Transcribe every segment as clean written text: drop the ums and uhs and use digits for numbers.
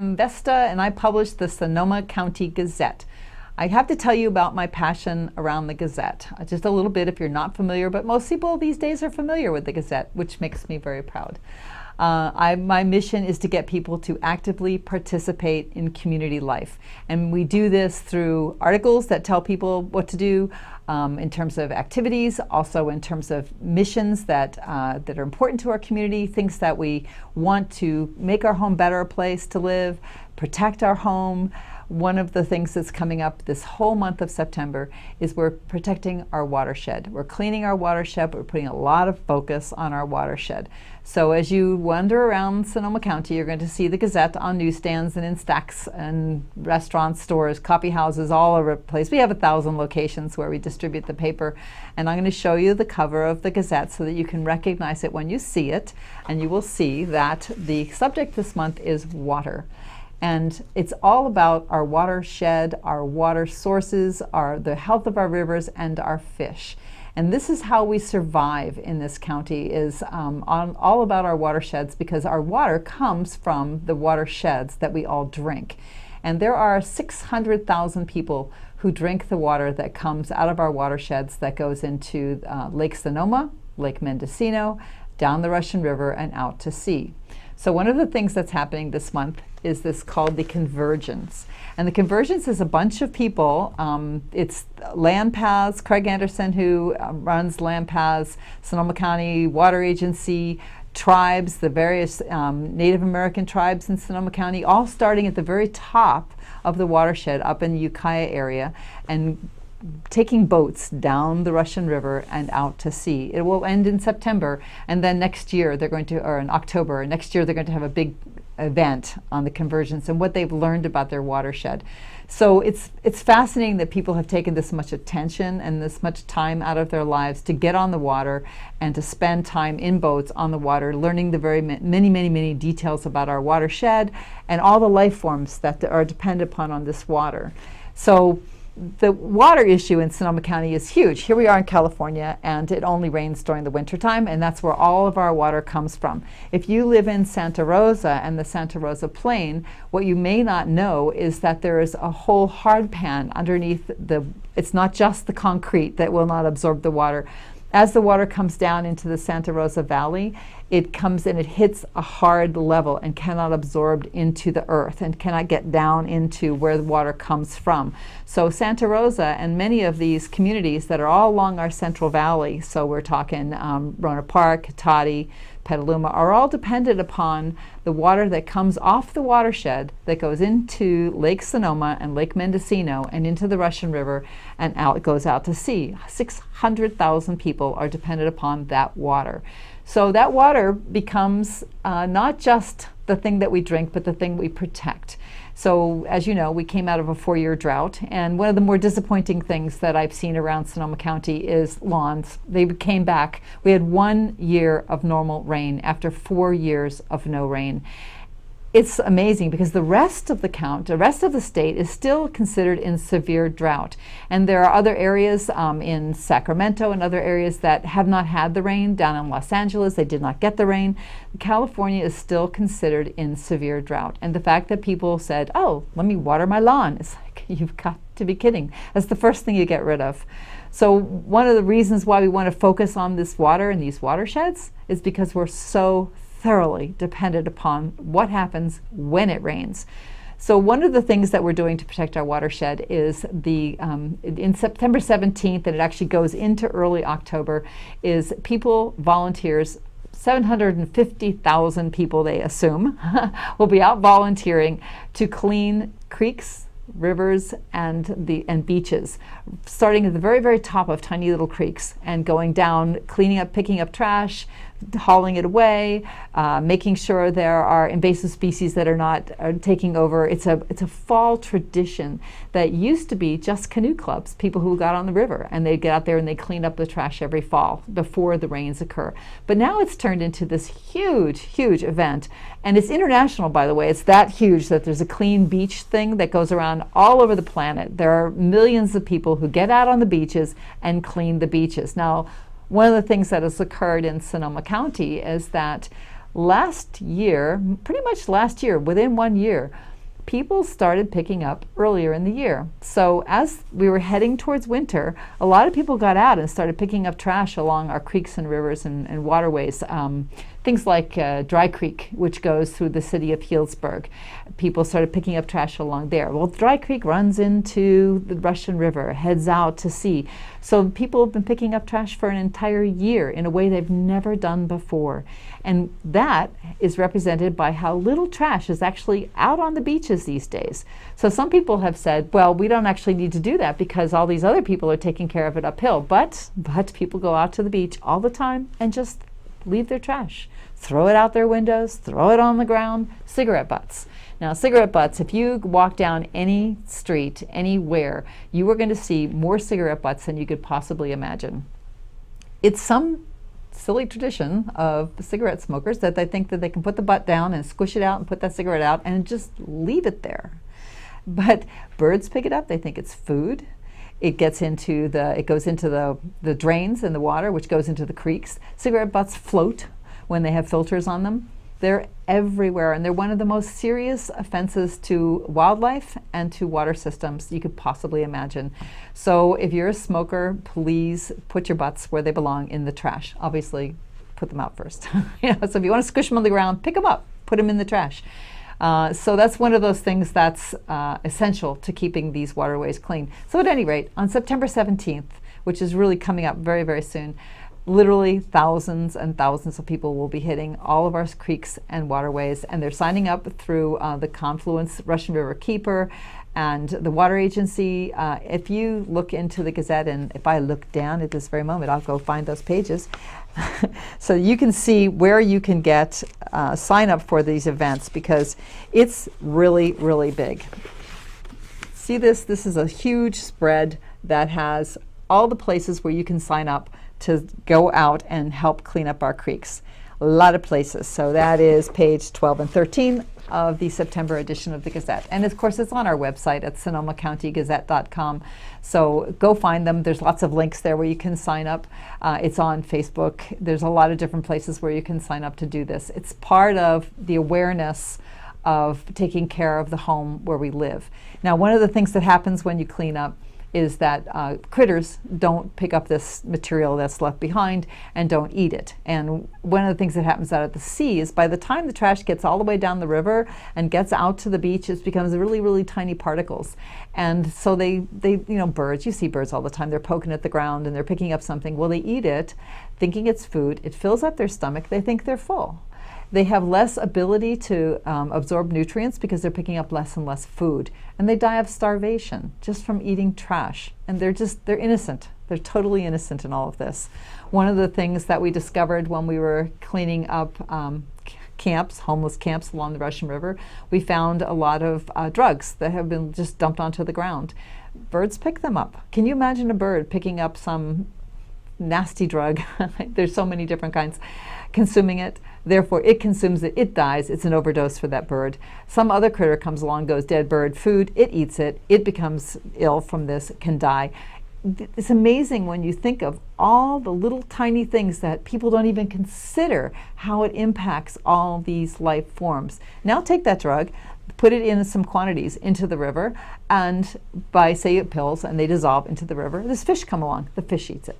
I'm Vesta, and I publish the Sonoma County Gazette. I have to tell you about my passion around the Gazette. Just a little bit if you're not familiar, but most people these days are familiar with the Gazette, which makes me very proud. My mission is to get people to actively participate in community life. And we do this through articles that tell people what to do in terms of activities, also in terms of missions that are important to our community, things that we want to make our home better a place to live, protect our home. One of the things that's coming up this whole month of September is we're protecting our watershed. We're cleaning our watershed, but we're putting a lot of focus on our watershed. So as you wander around Sonoma County, you're going to see the Gazette on newsstands and in stacks and restaurants, stores, coffee houses, all over the place. We have 1,000 locations where we distribute the paper. And I'm going to show you the cover of the Gazette so that you can recognize it when you see it. And you will see that the subject this month is water. And it's all about our watershed, our water sources, the health of our rivers, and our fish. And this is how we survive in this county, is all about our watersheds, because our water comes from the watersheds that we all drink. And there are 600,000 people who drink the water that comes out of our watersheds that goes into Lake Sonoma, Lake Mendocino, down the Russian River, and out to sea. So one of the things that's happening this month is this called the Convergence. And the Convergence is a bunch of people. It's Land Paths, Craig Anderson, who runs Land Paths, Sonoma County Water Agency, tribes, the various Native American tribes in Sonoma County, all starting at the very top of the watershed up in the Ukiah area and taking boats down the Russian River and out to sea. It will end in September, and then next year they're going to, or in October, next year they're going to have a big event on the Convergence and what they've learned about their watershed. So it's fascinating that people have taken this much attention and this much time out of their lives to get on the water and to spend time in boats on the water, learning the very many details about our watershed and all the life forms that are dependent upon on this water. So the water issue in Sonoma County is huge. Here we are in California, and it only rains during the winter time, and that's where all of our water comes from. If you live in Santa Rosa and the Santa Rosa Plain, what you may not know is that there is a whole hard pan underneath it's not just the concrete that will not absorb the water. As the water comes down into the Santa Rosa Valley, it comes and it hits a hard level and cannot absorb into the earth and cannot get down into where the water comes from. So Santa Rosa and many of these communities that are all along our Central Valley, so we're talking Rona Park, Toddy, Petaluma, are all dependent upon the water that comes off the watershed that goes into Lake Sonoma and Lake Mendocino and into the Russian River, and out it goes out to sea. 600,000 people are dependent upon that water. So that water becomes not just the thing that we drink, but the thing we protect. So as you know, we came out of a 4-year drought, and one of the more disappointing things that I've seen around Sonoma County is lawns. They came back. We had 1 year of normal rain after 4 years of no rain. It's amazing because the rest of the state is still considered in severe drought. And there are other areas in Sacramento and other areas that have not had the rain. Down in Los Angeles, they did not get the rain. California is still considered in severe drought. And the fact that people said, oh, let me water my lawn, it's like, you've got to be kidding. That's the first thing you get rid of. So one of the reasons why we want to focus on this water and these watersheds is because we're so thoroughly dependent upon what happens when it rains. So one of the things that we're doing to protect our watershed is in September 17th, and it actually goes into early October, is volunteers, 750,000 people they assume, will be out volunteering to clean creeks, rivers, and beaches, starting at the very top of tiny little creeks and going down, cleaning up, picking up trash, hauling it away, making sure there are invasive species that are not taking over. It's a fall tradition that used to be just canoe clubs, people who got on the river, and they'd get out there and they clean up the trash every fall before the rains occur. But now it's turned into this huge event, and it's international, by the way. It's that huge that there's a clean beach thing that goes around all over the planet. There are millions of people who get out on the beaches and clean the beaches. Now, one of the things that has occurred in Sonoma County is that pretty much last year, within 1 year, people started picking up earlier in the year. So as we were heading towards winter, a lot of people got out and started picking up trash along our creeks and rivers and waterways. Things like Dry Creek, which goes through the city of Healdsburg. People started picking up trash along there. Well, Dry Creek runs into the Russian River, heads out to sea. So people have been picking up trash for an entire year in a way they've never done before. And that is represented by how little trash is actually out on the beaches these days. So some people have said, well, we don't actually need to do that because all these other people are taking care of it uphill. But people go out to the beach all the time and just leave their trash. Throw it out their windows, throw it on the ground, cigarette butts. Now, cigarette butts, if you walk down any street, anywhere, you are going to see more cigarette butts than you could possibly imagine. It's some silly tradition of cigarette smokers that they think that they can put the butt down and squish it out and put that cigarette out and just leave it there. But birds pick it up. They think it's food. It goes into the drains in the water, which goes into the creeks. Cigarette butts float when they have filters on them. They're everywhere, and they're one of the most serious offenses to wildlife and to water systems you could possibly imagine. So if you're a smoker, please put your butts where they belong, in the trash. Obviously, put them out first. So if you want to squish them on the ground, pick them up, put them in the trash. So that's one of those things that's essential to keeping these waterways clean. So at any rate, on September 17th, which is really coming up very, very soon, literally thousands and thousands of people will be hitting all of our creeks and waterways, and they're signing up through the Confluence Russian River Keeper and the Water Agency. If you look into the Gazette, and if I look down at this very moment, I'll go find those pages. So you can see where you can get sign up for these events, because it's really, really big. See this? This is a huge spread that has all the places where you can sign up to go out and help clean up our creeks. A lot of places. So that is page 12 and 13 of the September edition of the Gazette. And of course, it's on our website at SonomaCountyGazette.com. So go find them. There's lots of links there where you can sign up. It's on Facebook. There's a lot of different places where you can sign up to do this. It's part of the awareness of taking care of the home where we live. Now, one of the things that happens when you clean up is that critters don't pick up this material that's left behind and don't eat it. And one of the things that happens out at the sea is by the time the trash gets all the way down the river and gets out to the beach, it becomes really, really tiny particles. And so they birds, you see birds all the time, they're poking at the ground and they're picking up something. Well, they eat it, thinking it's food. It fills up their stomach. They think they're full. They have less ability to absorb nutrients because they're picking up less and less food. And they die of starvation just from eating trash. And they're innocent. They're totally innocent in all of this. One of the things that we discovered when we were cleaning up camps, homeless camps along the Russian River, we found a lot of drugs that have been just dumped onto the ground. Birds pick them up. Can you imagine a bird picking up some nasty drug? There's so many different kinds. Consuming it, therefore it consumes it, it dies, it's an overdose for that bird. Some other critter comes along, goes, dead bird, food, it eats it, it becomes ill from this, can die. It's amazing when you think of all the little tiny things that people don't even consider how it impacts all these life forms. Now take that drug, put it in some quantities into the river, and by, say, pills, and they dissolve into the river, this fish come along, the fish eats it.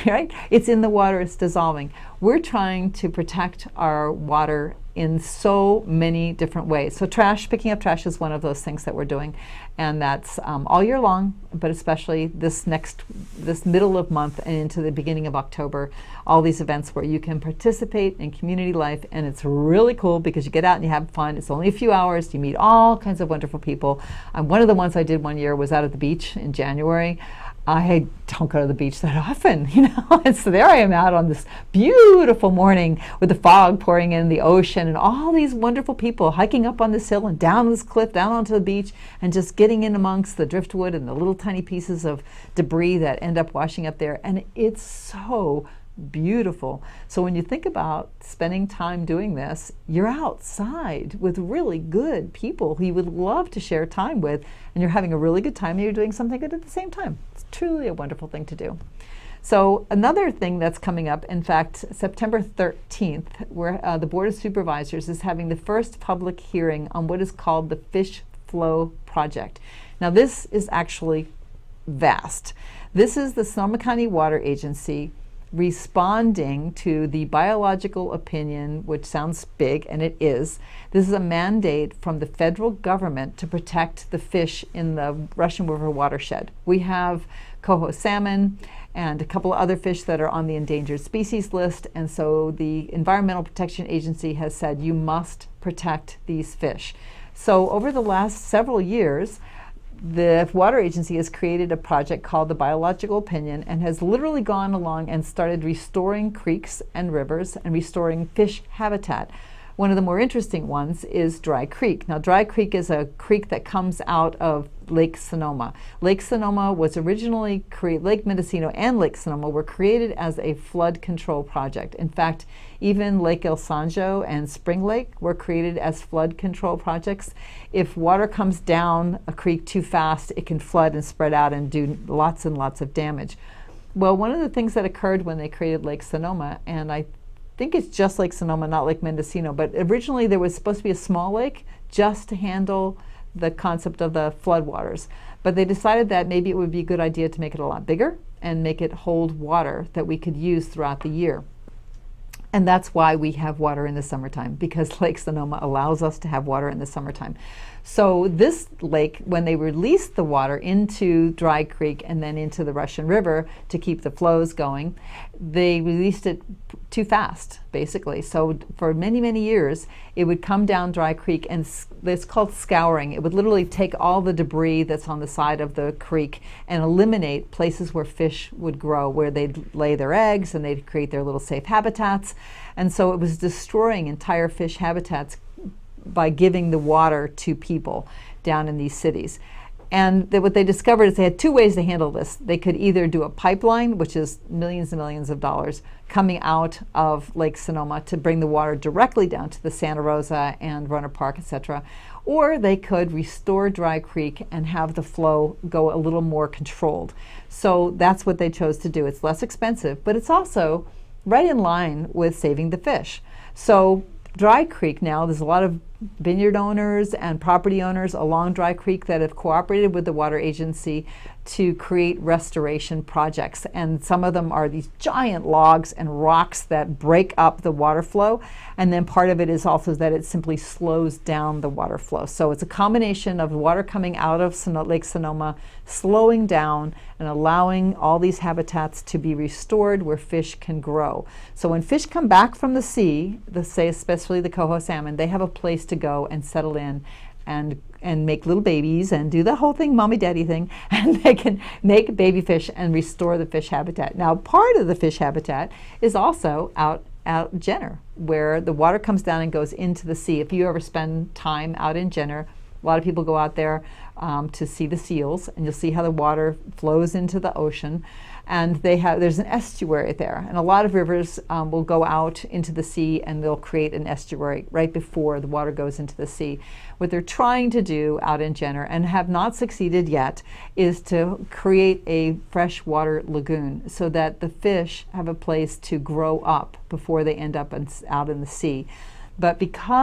Right? It's in the water, it's dissolving. We're trying to protect our water in so many different ways. So picking up trash is one of those things that we're doing, and that's all year long, but especially this middle of month and into the beginning of October, all these events where you can participate in community life, and it's really cool because you get out and you have fun. It's only a few hours, you meet all kinds of wonderful people. One of the ones I did one year was out at the beach in January. I don't go to the beach that often, and so there I am out on this beautiful morning with the fog pouring in, the ocean, and all these wonderful people hiking up on this hill and down this cliff, down onto the beach, and just getting in amongst the driftwood and the little tiny pieces of debris that end up washing up there. And it's so beautiful. So when you think about spending time doing this, you're outside with really good people who you would love to share time with, and you're having a really good time and you're doing something good at the same time. It's truly a wonderful thing to do. So another thing that's coming up, in fact, September 13th, where the Board of Supervisors is having the first public hearing on what is called the Fish Flow Project. Now this is actually vast. This is the Sonoma County Water Agency responding to the biological opinion, which sounds big, and it is. This is a mandate from the federal government to protect the fish in the Russian River watershed. We have coho salmon and a couple of other fish that are on the endangered species list, and so the Environmental Protection Agency has said you must protect these fish. So over the last several years, the Water Agency has created a project called the Biological Opinion and has literally gone along and started restoring creeks and rivers and restoring fish habitat. One of the more interesting ones is Dry Creek. Now, Dry Creek is a creek that comes out of Lake Sonoma. Lake Sonoma was originally created, Lake Mendocino and Lake Sonoma were created as a flood control project. In fact, even Lake El Sanjo and Spring Lake were created as flood control projects. If water comes down a creek too fast, it can flood and spread out and do lots and lots of damage. Well, one of the things that occurred when they created Lake Sonoma, and I think it's just Lake Sonoma, not Lake Mendocino, but originally there was supposed to be a small lake just to handle the concept of the floodwaters. But they decided that maybe it would be a good idea to make it a lot bigger and make it hold water that we could use throughout the year. And that's why we have water in the summertime, because Lake Sonoma allows us to have water in the summertime. So this lake, when they released the water into Dry Creek and then into the Russian River to keep the flows going, they released it too fast, basically. So for many, many years, it would come down Dry Creek, and it's called scouring. It would literally take all the debris that's on the side of the creek and eliminate places where fish would grow, where they'd lay their eggs and they'd create their little safe habitats. And so it was destroying entire fish habitats by giving the water to people down in these cities. And what they discovered is they had two ways to handle this. They could either do a pipeline, which is millions and millions of dollars, coming out of Lake Sonoma to bring the water directly down to the Santa Rosa and Runner Park, etc. Or they could restore Dry Creek and have the flow go a little more controlled. So that's what they chose to do. It's less expensive, but it's also right in line with saving the fish. So Dry Creek now, there's a lot of vineyard owners and property owners along Dry Creek that have cooperated with the Water Agency to create restoration projects. And some of them are these giant logs and rocks that break up the water flow. And then part of it is also that it simply slows down the water flow. So it's a combination of water coming out of Lake Sonoma, slowing down and allowing all these habitats to be restored where fish can grow. So when fish come back from the sea, say especially the coho salmon, they have a place to go and settle in and make little babies and do the whole thing, mommy daddy thing, and they can make baby fish and restore the fish habitat. Now, part of the fish habitat is also out Jenner, where the water comes down and goes into the sea. If you ever spend time out in Jenner, a lot of people go out there to see the seals, and you'll see how the water flows into the ocean. And there's an estuary there, and a lot of rivers will go out into the sea and they'll create an estuary right before the water goes into the sea. What they're trying to do out in Jenner, and have not succeeded yet, is to create a freshwater lagoon so that the fish have a place to grow up before they end up out in the sea. But because